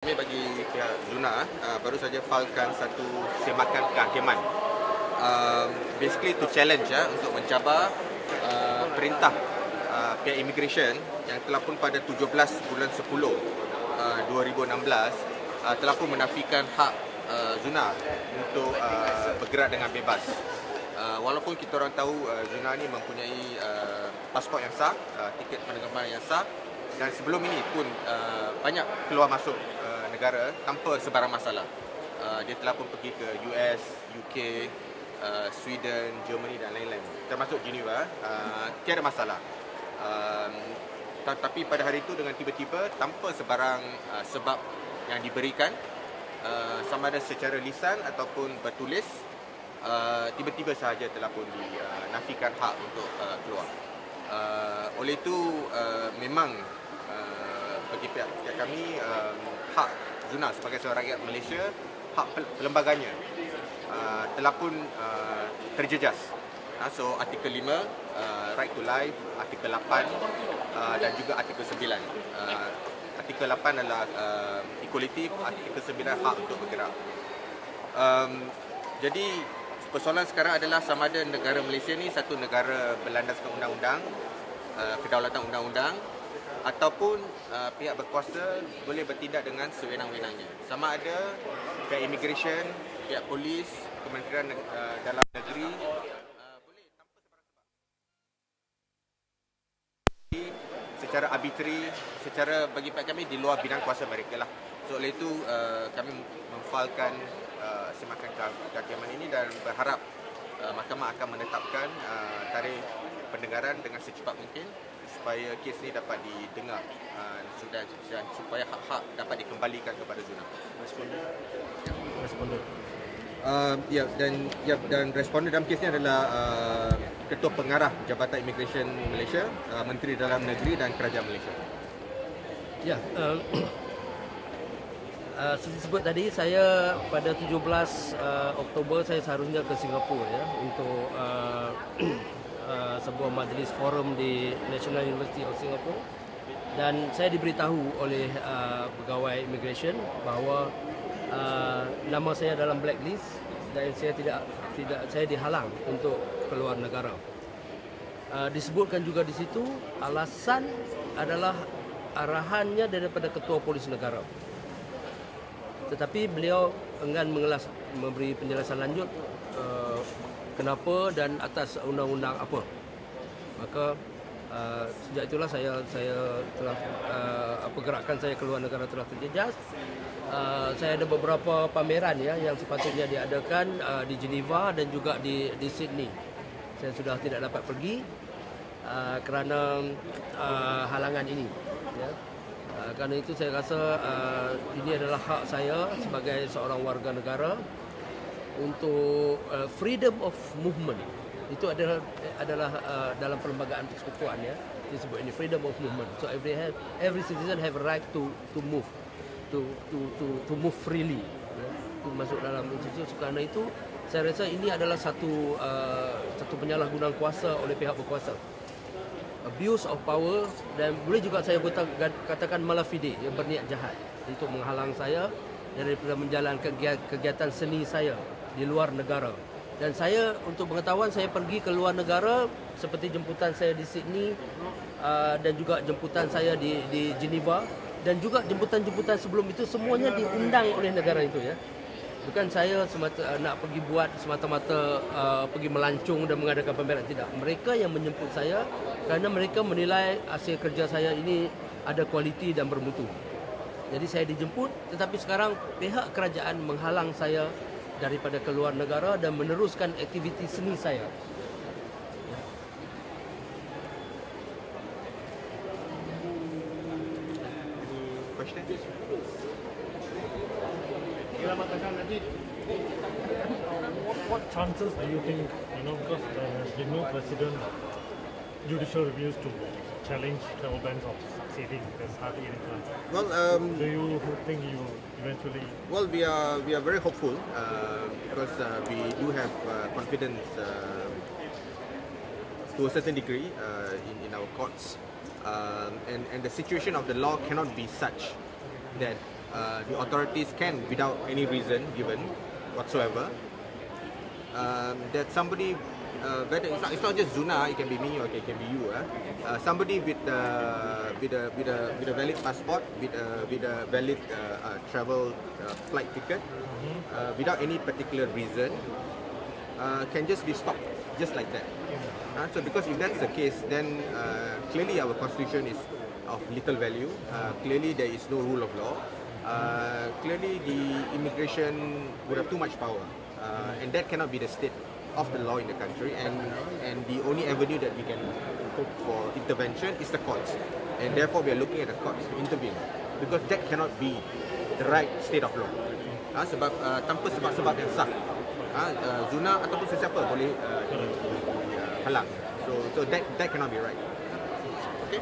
Kami bagi pihak Zuna baru saja filekan satu semakan kehakiman. Basically to challenge untuk mencabar perintah pihak immigration yang telah pun pada 17 bulan 10 2016 telah pun menafikan hak Zuna untuk bergerak dengan bebas. Walaupun kita orang tahu Zuna ni mempunyai pasport yang sah, tiket penerbangan yang sah, dan sebelum ini pun banyak keluar masuk negara tanpa sebarang masalah. Dia telah pun pergi ke US, UK, Sweden, Germany dan lain-lain, termasuk Geneva. Tiada masalah. Tapi pada hari itu dengan tiba-tiba tanpa sebarang sebab yang diberikan, sama ada secara lisan ataupun bertulis, tiba-tiba sahaja telah pun dinafikan hak untuk keluar. Oleh itu memang bagi pihak kami hak Zuna sebagai seorang rakyat Malaysia, hak perlembaganya telah pun terjejas. So artikel 5 right to life, artikel 8 dan juga artikel 9. Artikel 8 adalah equality, artikel 9 hak untuk bergerak. Jadi persoalan sekarang adalah sama ada negara Malaysia ni satu negara berlandaskan undang-undang, kedaulatan undang-undang, ataupun pihak berkuasa boleh bertindak dengan sewenang-wenangnya. Sama ada pihak immigration, pihak polis, Kementerian Dalam Negeri boleh tanpa sebarang sebab secara arbitrary, secara bagi pihak kami di luar bidang kuasa mereka lah. So oleh itu kami memfalkan semakan kehakiman ini dan berharap mahkamah akan menetapkan tarikh pendengaran dengan secepat mungkin supaya kes ini dapat didengar dan supaya hak-hak dapat dikembalikan kepada Zuna. Responden. Dan responden dalam kes ini adalah Ketua Pengarah Jabatan Immigration Malaysia, Menteri Dalam Negeri dan Kerajaan Malaysia. Ya, seperti sebut tadi, saya pada 17 Oktober saya seharusnya ke Singapura ya untuk sebuah majlis forum di National University of Singapore, dan saya diberitahu oleh pegawai immigration bahawa nama saya dalam blacklist dan saya dihalang untuk keluar negara. Disebutkan juga di situ alasan adalah arahannya daripada Ketua Polis Negara. Tetapi beliau enggan memberi penjelasan lanjut kenapa dan atas undang-undang apa. Maka sejak itulah saya telah pergerakan saya keluar negara telah terjejas. Saya ada beberapa pameran ya yang sepatutnya diadakan di Geneva dan juga di Sydney. Saya sudah tidak dapat pergi kerana halangan ini ya. Kerana itu saya rasa ini adalah hak saya sebagai seorang warga negara untuk freedom of movement. Itu adalah dalam perlembagaan persekutuan ya, disebut ini freedom of movement. So every citizen have a right to move, to move freely ya, to masuk dalam institusi. Kerana itu saya rasa ini adalah satu penyalahgunaan kuasa oleh pihak berkuasa, abuse of power, dan boleh juga saya katakan malafide, yang berniat jahat untuk menghalang saya daripada menjalankan kegiatan seni saya di luar negara. Dan saya, untuk pengetahuan, saya pergi ke luar negara seperti jemputan saya di Sydney dan juga jemputan saya di Geneva, dan juga jemputan-jemputan sebelum itu semuanya diundang oleh negara itu ya. Bukan saya nak pergi buat semata-mata pergi melancung dan mengadakan pameran, tidak. Mereka yang menjemput saya kerana mereka menilai hasil kerja saya ini ada kualiti dan bermutu. Jadi saya dijemput, tetapi sekarang pihak kerajaan menghalang saya daripada keluar negara dan meneruskan aktiviti seni saya. Question? What chances do you think, because there has been no precedent of judicial reviews to challenge travel bans of succeeding? There's hardly any chance. Well, do you think you eventually? Well, we are very hopeful because we do have confidence to a certain degree in our courts, and the situation of the law cannot be such that the authorities can, without any reason given whatsoever, that somebody, whether it's not just Zuna, it can be me or it can be you, somebody with a valid passport, with a valid travel flight ticket, without any particular reason, can just be stopped just like that. So because if that's the case, then clearly our constitution is of little value. Clearly there is no rule of law. Clearly the immigration would have too much power, and that cannot be the state of the law in the country, and the only avenue that we can hope for intervention is the courts, and therefore we are looking at the courts to intervene, because that cannot be the right state of law. Sebab tanpa sebab-sebab yang sah, Zuna ataupun sesiapa boleh halang. So that cannot be right. Okay.